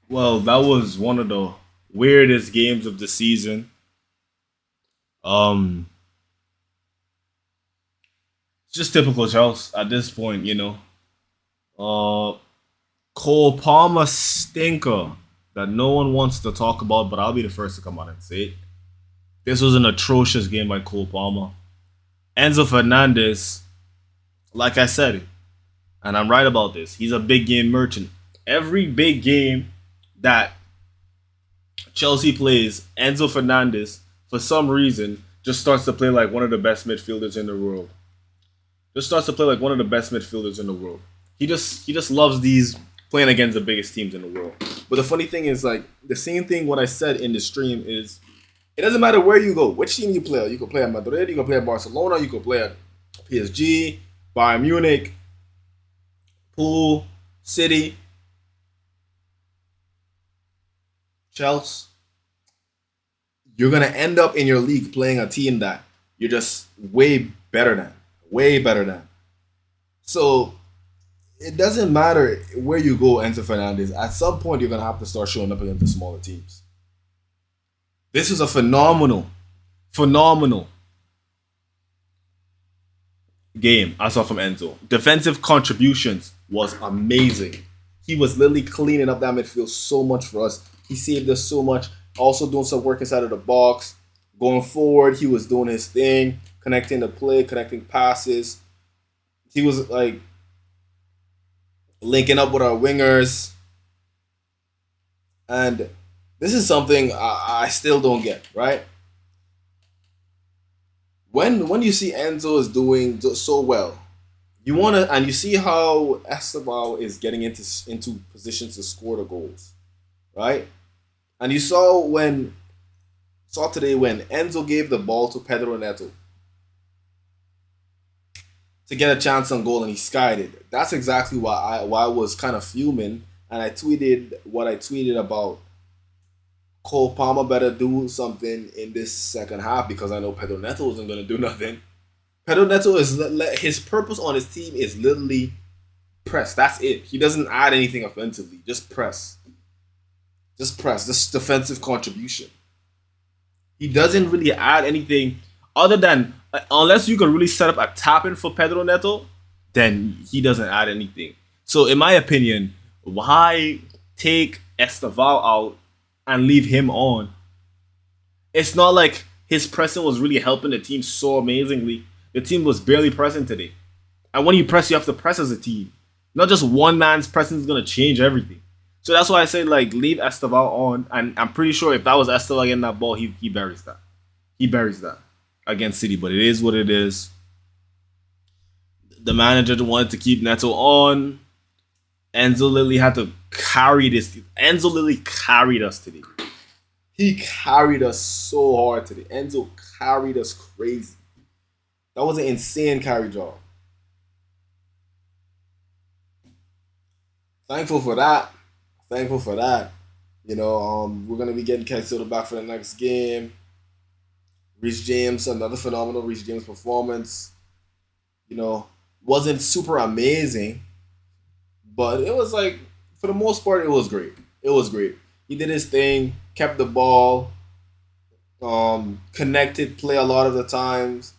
Well, that was one of the weirdest games of the season. Um, it's just typical Chelsea at this point. Uh, Cole Palmer stinker that no one wants to talk about, but I'll be the first to come out and say it. This was an atrocious game by Cole Palmer. Enzo Fernandez, like I said, and I'm right about this. He's a big game merchant. Every big game that Chelsea plays, Enzo Fernandez, for some reason, just starts to play like one of the best midfielders in the world. Just starts to play like one of the best midfielders in the world. He just loves these playing against the biggest teams in the world. But the funny thing is, like, the same thing what I said in the stream is it doesn't matter where you go, which team you play. You can play at Madrid, you can play at Barcelona, you can play at PSG, Bayern Munich, Pool, City, Chelsea. You're gonna end up in your league playing a team that you're just way better than. So it doesn't matter where you go, Enzo Fernandez. At some point, you're gonna have to start showing up against the smaller teams. This was a phenomenal game I saw from Enzo. Defensive contributions was amazing. He was literally cleaning up that midfield so much for us. He saved us so much. Also doing some work inside of the box. Going forward, he was doing his thing, connecting the play, connecting passes. He was like linking up with our wingers. And this is something I still don't get, right? When you see Enzo is doing so well, you wanna and you see how Esteban is getting into positions to score the goals, right? And you saw today when Enzo gave the ball to Pedro Neto to get a chance on goal and he skied it. That's exactly why I was kind of fuming and I tweeted what I tweeted about Cole Palmer better do something in this second half because I know Pedro Neto isn't going to do nothing. Pedro Neto is his purpose on his team is literally press. That's it. He doesn't add anything offensively. Just press. Just press. Just defensive contribution. He doesn't really add anything other than unless you can really set up a tapping for Pedro Neto, then he doesn't add anything. So in my opinion, why take Esteval out and leave him on? It's not like his pressing was really helping the team so amazingly. The team was barely pressing today. And when you press, you have to press as a team. Not just one man's pressing is gonna change everything. So that's why I say like leave Esteval on, and I'm pretty sure if that was Esteval getting that ball, he buries that. He buries that against City. But it is what it is. The manager wanted to keep Neto on. Enzo Lilly had to carry this. Enzo Lilly carried us today. He carried us so hard today. Enzo carried us crazy. That was an insane carry job. Thankful for that. Thankful for that. We're gonna be getting Caicedo back for the next game. Reece James, another phenomenal Reece James performance. You know, wasn't super amazing, but it was like for the most part, it was great. It was great. He did his thing, kept the ball, connected play a lot of the times.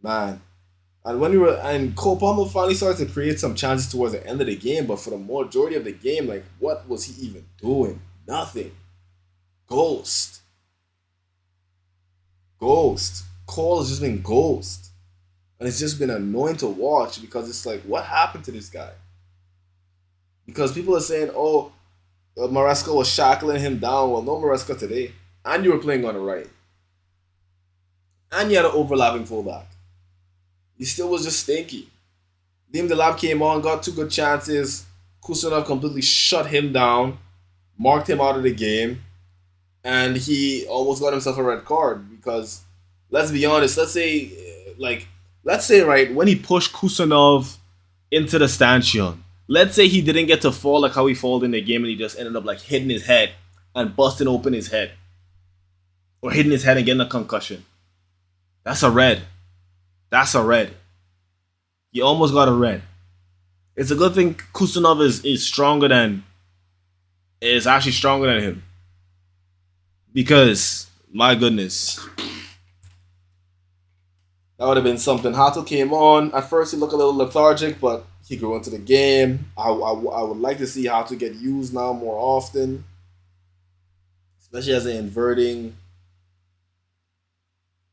Man, and Cole Palmer finally started to create some chances towards the end of the game, but for the majority of the game, like what was he even doing? Nothing. Ghost. Ghost. Cole has just been ghost. And it's just been annoying to watch because it's like, what happened to this guy? Because people are saying, oh, Maresca was shackling him down. Well, no Maresca today. And you were playing on the right. And you had an overlapping fullback. He still was just stinky. Dim Delap came on, got two good chances. Kusanov completely shut him down, marked him out of the game, and he almost got himself a red card because, let's be honest, let's say right, when he pushed Kusanov into the stanchion, let's say he didn't get to fall like how he falled in the game and he just ended up like hitting his head and busting open his head. Or hitting his head and getting a concussion. That's a red. That's a red. He almost got a red. It's a good thing Kusanov is stronger than is actually stronger than him. Because, my goodness, that would have been something. Hato came on. At first, he looked a little lethargic, but he grew into the game. I would like to see Hato get used now more often, especially as an inverting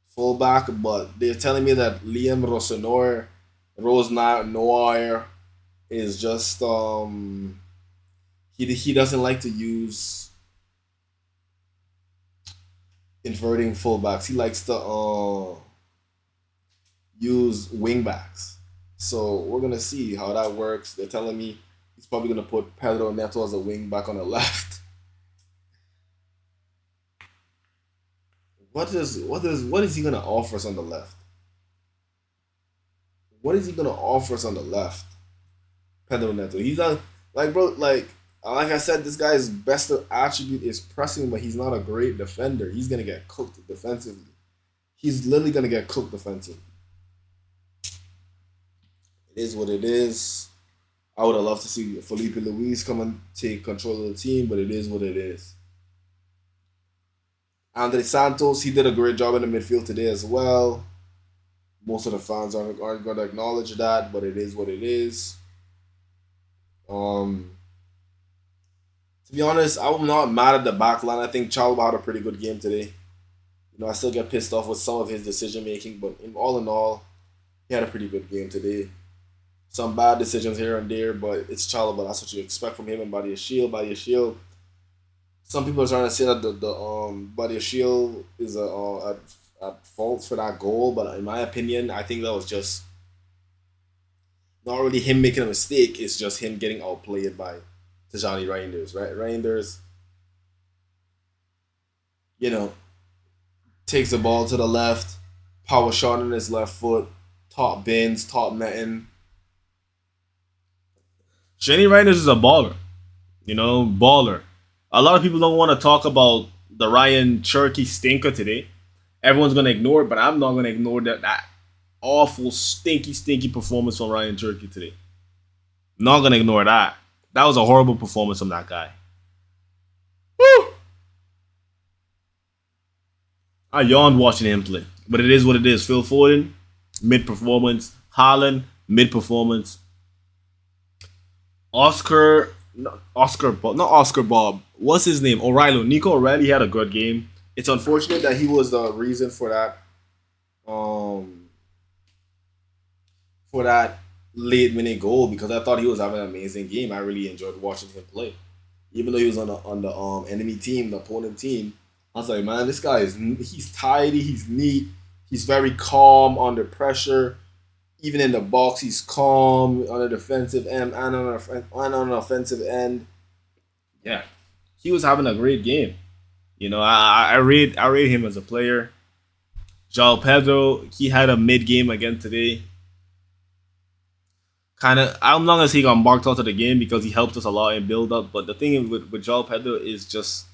fullback. But they're telling me that Liam Rosenor, Rose Noir, is just he doesn't like to use inverting fullbacks. He likes to use wingbacks. So we're gonna see how that works. They're telling me he's probably gonna put Pedro Neto as a wingback on the left. What is he gonna offer us on the left? What is he gonna offer us on the left? Pedro Neto. He's not like bro. Like I said, this guy's best attribute is pressing, but he's not a great defender. He's gonna get cooked defensively. He's literally gonna get cooked defensively. It is what it is. I would have loved to see Felipe Luis come and take control of the team, but it is what it is. Andre Santos, he did a great job in the midfield today as well. Most of the fans aren't going to acknowledge that, but it is what it is. Um, to be honest, I'm not mad at the back line. I think Chalba had a pretty good game today. I still get pissed off with some of his decision making, but in all, he had a pretty good game today. Some bad decisions here and there, but it's Chalaba. That's what you expect from him and Body Shield. Body Shield. Some people are trying to say that the Body Shield is at fault for that goal, but in my opinion, I think that was just not really him making a mistake. It's just him getting outplayed by Tajani Reinders. Right, Reinders, you know, takes the ball to the left, power shot on his left foot, top bins, top netting. Jenny Reinders is a baller. Baller. A lot of people don't want to talk about the Ryan Cherokee stinker today. Everyone's gonna ignore it, but I'm not gonna ignore that awful, stinky performance from Ryan Cherokee today. Not gonna ignore that. That was a horrible performance from that guy. Woo! I yawned watching him play, but it is what it is. Phil Foden, mid performance. Haaland, mid performance. Not Oscar Bob. What's his name? O'Reilly. Nico O'Reilly had a good game. It's unfortunate that he was the reason um for that late minute goal because I thought he was having an amazing game. I really enjoyed watching him play, even though he was on the enemy team, the opponent team. I was like, man, this guy he's tidy, he's neat, he's very calm under pressure. Even in the box, he's calm on the defensive end and on an offensive end. Yeah, he was having a great game. I rate him as a player. João Pedro, he had a mid game again today. Kind of, I'm not gonna say he got marked out of the game because he helped us a lot in build up. But the thing with João Pedro is just,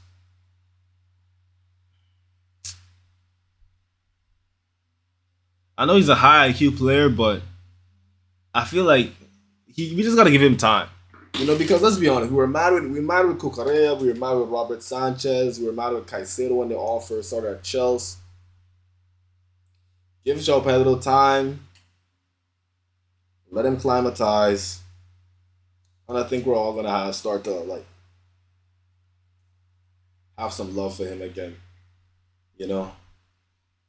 I know he's a high IQ player, but I feel like we just gotta give him time. Because let's be honest, we were mad with Cucurella, we were mad with Robert Sanchez, we were mad with Caicedo when they all first started at Chelsea. Give João Pedro time, let him climatize, and I think we're all gonna start to have some love for him again. You know,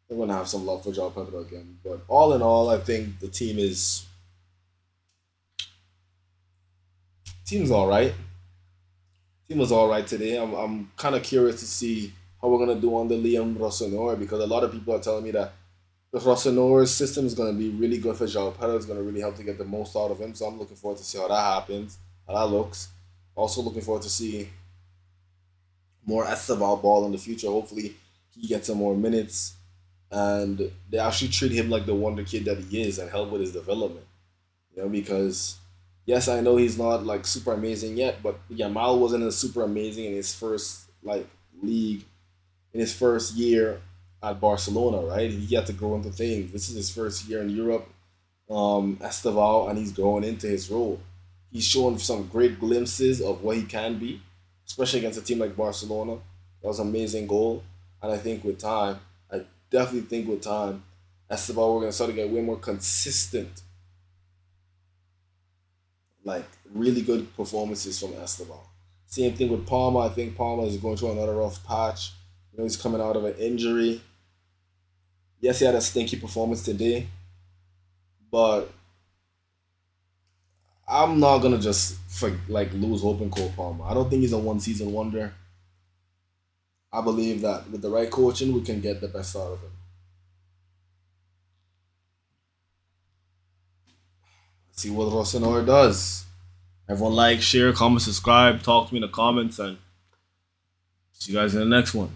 we're gonna have some love for João Pedro again. But all in all, I think the team's all right. Team was all right today. I'm kind of curious to see how we're gonna do under Liam Rossonor because a lot of people are telling me that the Rossonor system is gonna be really good for João Pedro. It's gonna really help to get the most out of him. So I'm looking forward to see how that happens, how that looks. Also looking forward to see more Esteval ball in the future. Hopefully he gets some more minutes and they actually treat him like the wonder kid that he is and help with his development. Because yes, I know he's not like super amazing yet, but Yamal wasn't super amazing in his first league, in his first year at Barcelona, right? He had to grow into things. This is his first year in Europe, Esteval, and he's growing into his role. He's shown some great glimpses of what he can be. especially against a team like Barcelona. That was an amazing goal. And I think with time, I definitely think with time, Esteban, we're going to start to get way more consistent, like really good performances from Esteban. Same thing with Palmer. I think Palmer is going through another rough patch. He's coming out of an injury. Yes, he had a stinky performance today, but I'm not gonna just lose hope in Cole Palmer. I don't think he's a one season wonder. I believe that with the right coaching, we can get the best out of him. Let's see what Rossonor does. Everyone like, share, comment, subscribe, talk to me in the comments, and see you guys in the next one.